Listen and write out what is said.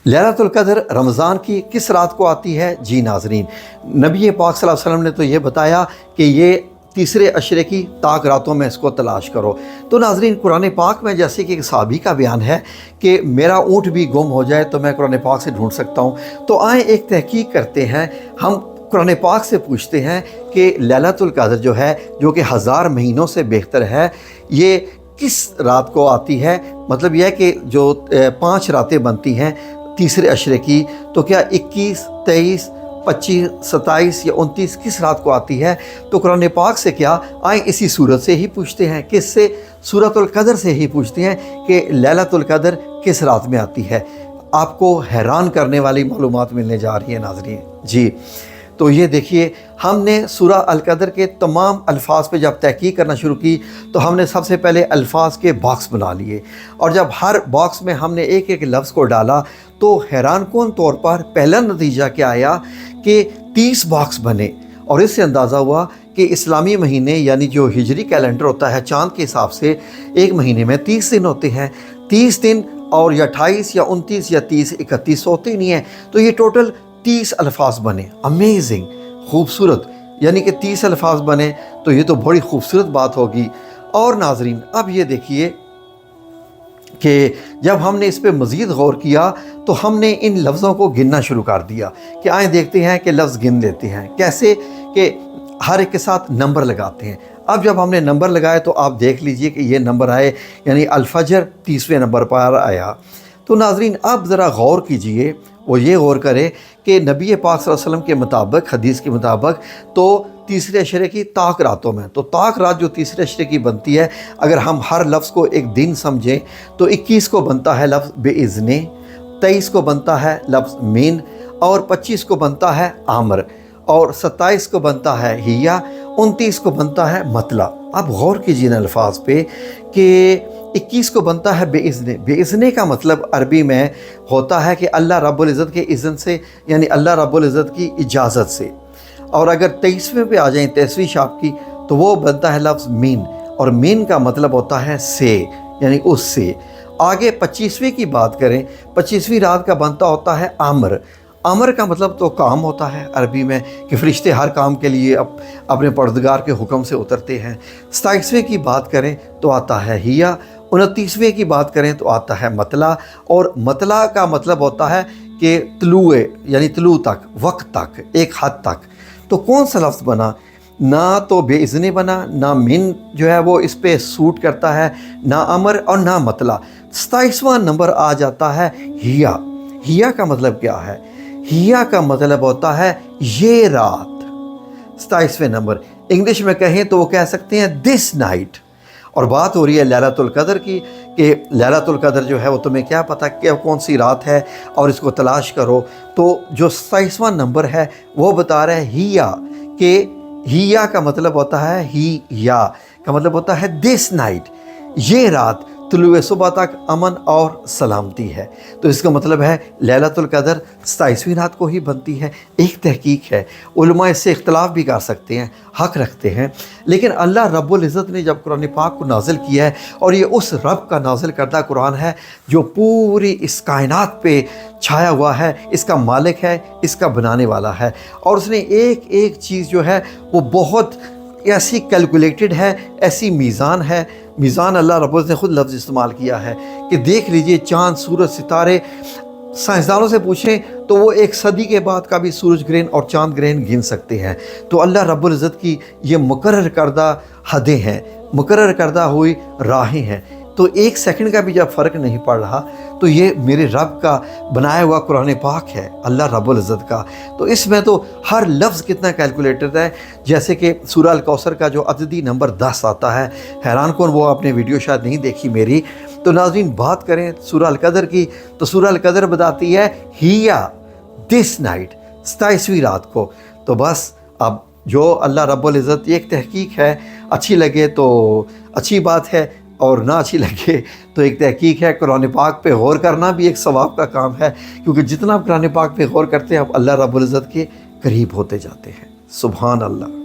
لیلۃ القدر رمضان کی کس رات کو آتی ہے؟ جی ناظرین، نبی پاک صلی اللہ علیہ وسلم نے تو یہ بتایا کہ یہ تیسرے عشرے کی طاق راتوں میں اس کو تلاش کرو۔ تو ناظرین، قرآن پاک میں جیسے کہ ایک صحابی کا بیان ہے کہ میرا اونٹ بھی گم ہو جائے تو میں قرآن پاک سے ڈھونڈ سکتا ہوں، تو آئیں ایک تحقیق کرتے ہیں، ہم قرآن پاک سے پوچھتے ہیں کہ لیلۃ القدر جو ہے، جو کہ 1000 مہینوں سے بہتر ہے، یہ کس رات کو آتی ہے؟ مطلب یہ ہے کہ جو 5 راتیں بنتی ہیں تیسرے عشرے کی، تو کیا 21، 23، 25، 27 یا 29 کس رات کو آتی ہے؟ تو قرآن پاک سے کیا، آئیں اسی صورت سے ہی پوچھتے ہیں، کس سے؟ سورۃ القدر سے ہی پوچھتے ہیں کہ لیلۃ القدر کس رات میں آتی ہے۔ آپ کو حیران کرنے والی معلومات ملنے جا رہی ہیں ناظرین۔ جی، تو یہ دیکھیے، ہم نے سورہ القدر کے تمام الفاظ پہ جب تحقیق کرنا شروع کی تو ہم نے سب سے پہلے الفاظ کے باکس بنا لیے، اور جب ہر باکس میں ہم نے ایک ایک لفظ کو ڈالا تو حیران کن طور پر پہلا نتیجہ کیا آیا کہ 30 باکس بنے، اور اس سے اندازہ ہوا کہ اسلامی مہینے یعنی جو ہجری کیلنڈر ہوتا ہے چاند کے حساب سے، ایک مہینے میں 30 دن ہوتے ہیں، 30 دن اور یا 28 یا 29 یا 30، 31 ہوتے ہی نہیں ہیں، تو یہ ٹوٹل 30 الفاظ بنے۔ امیزنگ، خوبصورت، یعنی کہ 30 الفاظ بنے تو یہ تو بڑی خوبصورت بات ہوگی۔ اور ناظرین، اب یہ دیکھیے کہ جب ہم نے اس پہ مزید غور کیا تو ہم نے ان لفظوں کو گننا شروع کر دیا کہ آئیں دیکھتے ہیں کہ لفظ گن لیتے ہیں کیسے، کہ ہر ایک کے ساتھ نمبر لگاتے ہیں۔ اب جب ہم نے نمبر لگائے تو آپ دیکھ لیجئے کہ یہ نمبر آئے، یعنی الفجر 30ویں نمبر پر آیا۔ تو ناظرین، اب ذرا غور کیجئے، وہ یہ غور کرے کہ نبی پاک صلی اللہ علیہ وسلم کے مطابق، حدیث کے مطابق، تو تیسرے عشرے کی طاق راتوں میں، تو طاق رات جو تیسرے عشرے کی بنتی ہے، اگر ہم ہر لفظ کو ایک دن سمجھیں تو 21 کو بنتا ہے لفظ بے اذن، 23 کو بنتا ہے لفظ مین، اور 25 کو بنتا ہے آمر، اور 27 کو بنتا ہے ہیا، 29 کو بنتا ہے مطلع۔ اب غور کیجیے ان الفاظ پہ کہ 21 کو بنتا ہے بے اذن۔ بے اذن کا مطلب عربی میں ہوتا ہے کہ اللہ رب العزت کے اذن سے، یعنی اللہ رب العزت کی اجازت سے۔ اور اگر 23ویں پہ آ جائیں، 23ویں شاپ کی، تو وہ بنتا ہے لفظ مین، اور مین کا مطلب ہوتا ہے سے، یعنی اس سے۔ آگے 25ویں کی بات کریں، 25ویں رات کا بنتا ہوتا ہے آمر۔ آمر کا مطلب تو کام ہوتا ہے عربی میں، کہ فرشتے ہر کام کے لیے اپنے پروردگار کے حکم سے اترتے ہیں۔ 27ویں کی بات کریں تو آتا ہے ہیا، 29ویں کی بات کریں تو آتا ہے مطلع، اور مطلع کا مطلب ہوتا ہے کہ طلوع، یعنی طلوع تک، وقت تک، ایک حد تک۔ تو کون سا لفظ بنا؟ نہ تو بے اذن بنا، نہ من جو ہے وہ اس پہ سوٹ کرتا ہے، نہ امر اور نہ مطلع۔ 27واں نمبر آ جاتا ہے ہیا۔ ہیا کا مطلب کیا ہے؟ ہیا کا مطلب ہوتا ہے یہ رات۔ 27ویں نمبر انگلش میں کہیں تو وہ کہہ سکتے ہیں دس نائٹ۔ اور بات ہو رہی ہے لیلۃ القدر کی، کہ لیلۃ القدر جو ہے وہ تمہیں کیا پتہ کہ کون سی رات ہے اور اس کو تلاش کرو۔ تو جو 27واں نمبر ہے وہ بتا رہا ہے ہیا، کہ ہیا کا مطلب ہوتا ہے ہی یا کا مطلب ہوتا ہے دس نائٹ، یہ رات طلوع صبح تک امن اور سلامتی ہے۔ تو اس کا مطلب ہے لیلۃ القدر 27ویں رات کو ہی بنتی ہے۔ ایک تحقیق ہے، علماء اس سے اختلاف بھی کر سکتے ہیں، حق رکھتے ہیں، لیکن اللہ رب العزت نے جب قرآن پاک کو نازل کیا ہے، اور یہ اس رب کا نازل کردہ قرآن ہے جو پوری اس کائنات پہ چھایا ہوا ہے، اس کا مالک ہے، اس کا بنانے والا ہے، اور اس نے ایک ایک چیز جو ہے وہ بہت ایسی کیلکولیٹڈ ہے، ایسی میزان ہے۔ میزان اللہ رب العزت نے خود لفظ استعمال کیا ہے کہ دیکھ لیجئے چاند، سورج، ستارے، سائنسدانوں سے پوچھیں تو وہ 1 صدی کے بعد کا بھی سورج گرہن اور چاند گرہن گن سکتے ہیں۔ تو اللہ رب العزت کی یہ مقرر کردہ حدیں ہیں، مقرر کردہ ہوئی راہیں ہیں۔ تو 1 سیکنڈ کا بھی جب فرق نہیں پڑ رہا تو یہ میرے رب کا بنایا ہوا قرآن پاک ہے، اللہ رب العزت کا۔ تو اس میں تو ہر لفظ کتنا کیلکولیٹڈ ہے، جیسے کہ سورہ الکوثر کا جو عددی نمبر 10 آتا ہے، حیران کن، وہ آپ نے ویڈیو شاید نہیں دیکھی میری۔ تو ناظرین، بات کریں سورہ القدر کی تو سورہ القدر بتاتی ہے ہیا دس نائٹ، 27ویں رات کو۔ تو بس اب جو اللہ رب العزت، ایک تحقیق ہے، اچھی لگے تو اچھی بات ہے، اور نہ اچھی لگے تو ایک تحقیق ہے۔ قرآن پاک پہ غور کرنا بھی ایک ثواب کا کام ہے، کیونکہ جتنا آپ قرآن پاک پہ غور کرتے ہیں آپ اللہ رب العزت کے قریب ہوتے جاتے ہیں۔ سبحان اللہ۔